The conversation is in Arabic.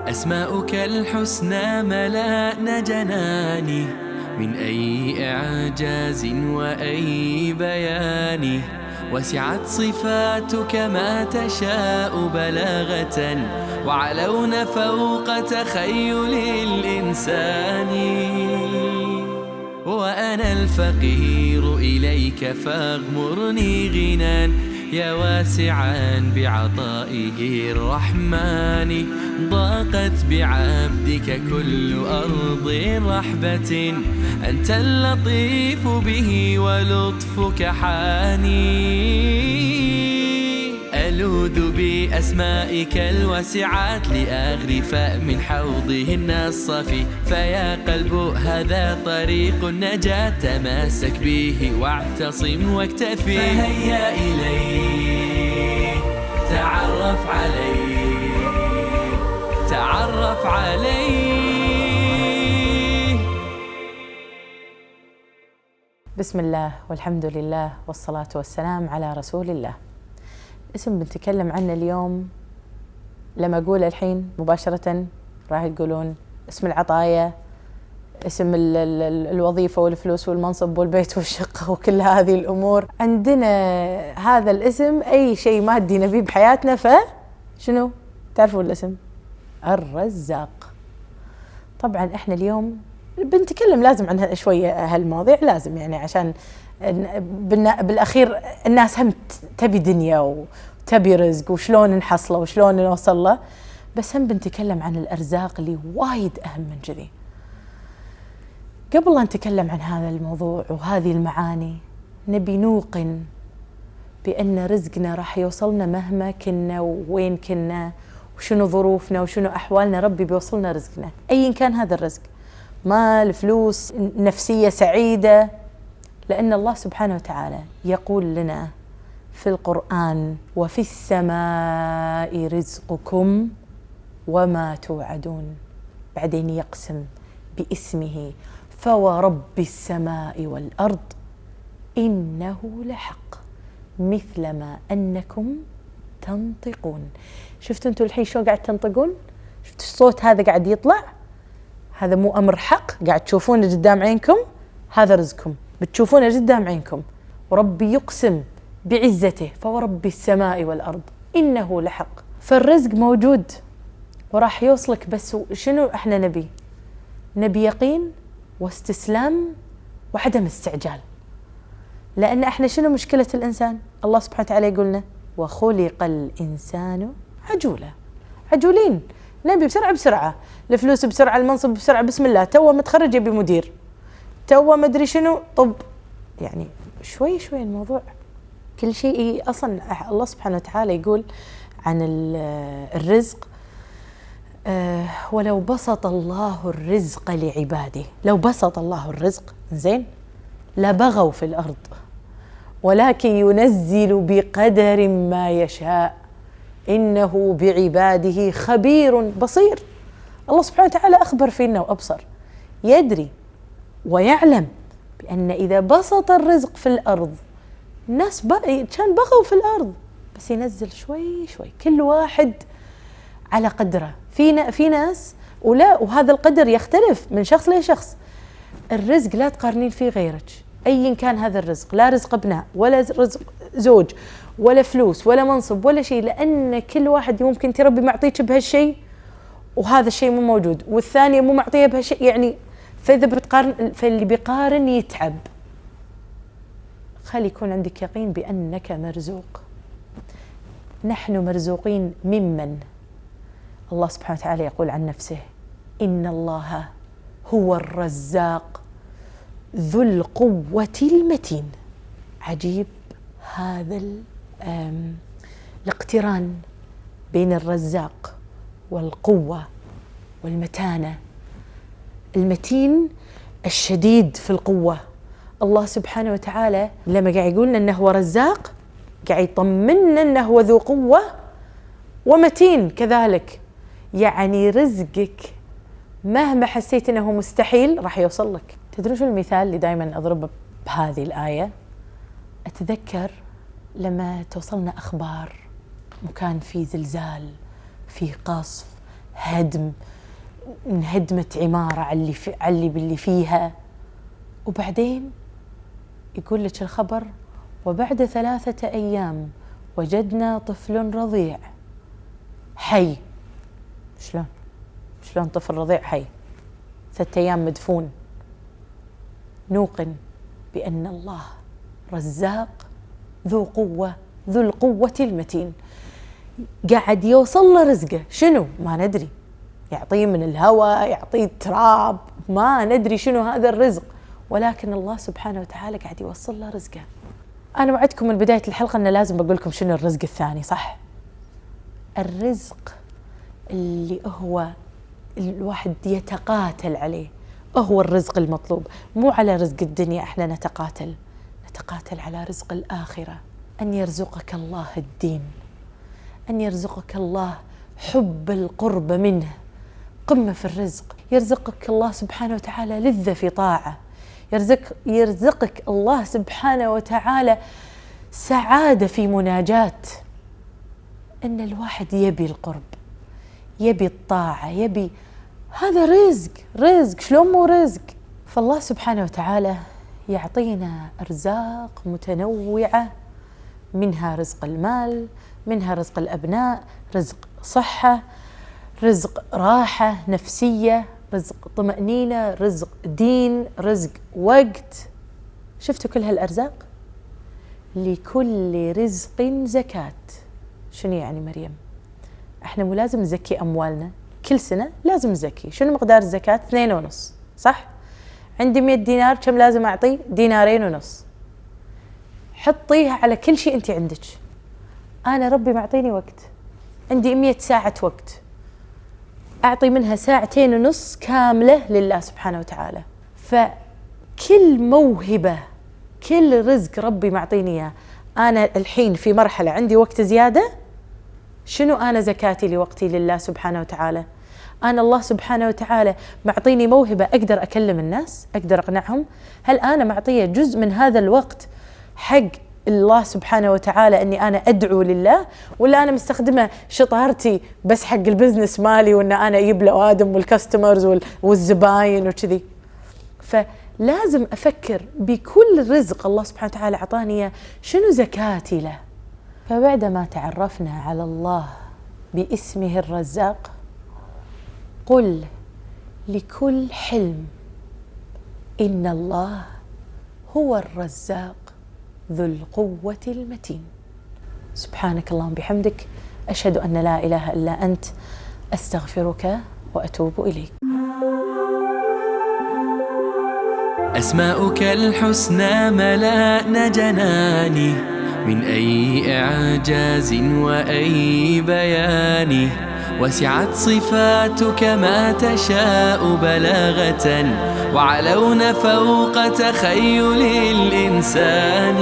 أسماؤك الحسنى ملأن جناني، من أي إعجاز وأي بيان. وسعت صفاتك ما تشاء بلاغة، وعلون فوق تخيل الإنسان. وأنا الفقير إليك فاغمرني غنى، يا واسعا بعطائه الرحمن. ضاقت بعبدك كل أرض رحبة، أنت اللطيف به ولطفك حاني. ألوذ بأسمائك الواسعات لأغرف من حوضهن الصافي. فيا قلب هذا طريق النجاة، تمسك به واعتصم واكتفي. فهيا إليه تعرف عليه، تعرف عليه. بسم الله والحمد لله والصلاة والسلام على رسول الله. اسم بنتكلم عنه اليوم، لما أقول الحين مباشرة راح يقولون اسم العطايا، اسم الوظيفة والفلوس والمنصب والبيت والشقة وكل هذه الأمور. عندنا هذا الاسم أي شيء مادي نبيه بحياتنا، فشنو تعرفوا الاسم؟ الرزاق. طبعا احنا اليوم بنتكلم لازم عن شوية هالمواضيع، لازم يعني عشان بالأخير الناس هم تبي دنيا وتبي رزق وشلون نحصله وشلون نوصل له، بس هم بنتكلم عن الأرزاق اللي وايد أهم من كذي. قبل لا نتكلم عن هذا الموضوع وهذه المعاني، نبي نوقن بأن رزقنا راح يوصلنا مهما كنا ووين كنا وشنو ظروفنا وشنو أحوالنا، ربي بيوصلنا رزقنا أي كان هذا الرزق، مال، فلوس، نفسية سعيدة. لأن الله سبحانه وتعالى يقول لنا في القرآن: وفي السماء رزقكم وما توعدون. بعدين يقسم باسمه: فورب السماء والأرض إنه لحق مثل ما أنكم تنطقون. شفتوا أنتوا الحين شو قاعد تنطقون؟ شفتوا الصوت هذا قاعد يطلع؟ هذا مو أمر حق قاعد تشوفونه قدام عينكم، هذا رزقكم بتشوفونه قدام عينكم. وربي يقسم بعزته: فورب السماء والأرض إنه لحق. فالرزق موجود وراح يوصلك، بس شنو احنا نبي يقين واستسلام وعدم استعجال. لأن احنا شنو مشكلة الإنسان؟ الله سبحانه وتعالى يقولنا: وخلق الإنسان عجولا. عجولين، نبي بسرعة، الفلوس بسرعة، المنصب بسرعة، بسم الله تو متخرج يبي مدير، تو ما أدري شنو. طب يعني شوي الموضوع كل شيء. أصلا الله سبحانه وتعالى يقول عن الرزق: ولو بسط الله الرزق لعباده، لو بسط الله الرزق زين لبغوا في الأرض، ولكن ينزل بقدر ما يشاء إنه بعباده خبير بصير. الله سبحانه وتعالى أخبر فينا وأبصر، يدري ويعلم بأن إذا بسط الرزق في الأرض الناس كان بغوا في الأرض، بس ينزل شوي كل واحد على قدره. في ناس وهذا القدر يختلف من شخص لشخص. الرزق لا تقارنين فيه غيرك أي كان هذا الرزق، لا رزق ابناء ولا رزق زوج ولا فلوس ولا منصب ولا شيء، لأن كل واحد ممكن تربي معطيك بهالشيء وهذا الشيء مو موجود، والثانية مو معطية بهالشيء يعني. فإذا بتقارن، فاللي بيقارن يتعب. خلي يكون عندك يقين بأنك مرزوق. نحن مرزوقين ممن الله سبحانه وتعالى يقول عن نفسه: إن الله هو الرزاق ذو القوة المتين. عجيب هذا الاقتران بين الرزاق والقوة والمتانة. المتين الشديد في القوة. الله سبحانه وتعالى لما قاعد يقولنا أنه هو رزاق، قاعد يطمنا أنه هو ذو قوة ومتين كذلك. يعني رزقك مهما حسيت أنه مستحيل راح يوصل لك. تدرون شو المثال اللي دائما أضربه بهذه الآية؟ أتذكر لما توصلنا أخبار مكان فيه زلزال، فيه قصف، هدم، انهدمت عمارة على اللي فيها، وبعدين يقول لك الخبر: وبعد 3 أيام وجدنا طفل رضيع حي. شلون طفل رضيع حي؟ 3 أيام مدفون. نوقن بأن الله رزاق ذو قوة، ذو القوة المتين، قاعد يوصل له رزقه. شنو؟ ما ندري، يعطيه من الهواء، يعطيه التراب، ما ندري شنو هذا الرزق، ولكن الله سبحانه وتعالى قاعد يوصل له رزقه. أنا وعدتكم من بداية الحلقة أن لازم بقول لكم شنو الرزق الثاني، صح؟ الرزق اللي هو الواحد يتقاتل عليه، هو الرزق المطلوب، مو على رزق الدنيا احنا نتقاتل على رزق الآخرة. أن يرزقك الله الدين، أن يرزقك الله حب القرب منه، قمة في الرزق. يرزقك الله سبحانه وتعالى لذة في طاعة، يرزقك الله سبحانه وتعالى سعادة في مناجاة. إن الواحد يبي القرب، يبي الطاعة، يبي هذا رزق، شلون مو رزق؟ فالله سبحانه وتعالى يعطينا أرزاق متنوعة، منها رزق المال، منها رزق الأبناء، رزق صحة، رزق راحة نفسية، رزق طمأنينة، رزق دين، رزق وقت. شفتوا كل هالأرزاق؟ لكل رزق زكاة. شنو يعني مريم؟ احنا مو لازم نزكي أموالنا كل سنة؟ لازم نزكي. شنو مقدار الزكاة؟ 2.5، صح؟ عندي 100 دينار، كم لازم أعطي؟ 2.5 دينار. حطيها على كل شيء أنت عندك. أنا ربي معطيني وقت، عندي 100 ساعة وقت، أعطي منها 2.5 ساعة كاملة لله سبحانه وتعالى. فكل موهبة، كل رزق ربي معطيني إياه. أنا الحين في مرحلة عندي وقت زيادة، شنو أنا زكاتي لوقتي لله سبحانه وتعالى؟ أنا الله سبحانه وتعالى معطيني موهبة أقدر أكلم الناس، أقدر أقنعهم. هل أنا معطية جزء من هذا الوقت حق الله سبحانه وتعالى أني أنا أدعو لله، ولا أنا مستخدمة شطارتي بس حق البزنس مالي، وأن أنا أجيب لوادم والكاستمرز والزباين وكذي؟ فلازم أفكر بكل رزق الله سبحانه وتعالى أعطاني شنو زكاتي له. فبعدما تعرفنا على الله باسمه الرزاق، قل لكل حلم إن الله هو الرزاق ذو القوة المتين. سبحانك اللهم بحمدك، أشهد أن لا إله إلا أنت، أستغفرك وأتوب إليك. أسماؤك الحسنى ملأنا جناني، من أي إعجاز وأي بيان، وسعت صفاتك ما تشاء بلاغة، وعلون فوق تخيل الإنسان.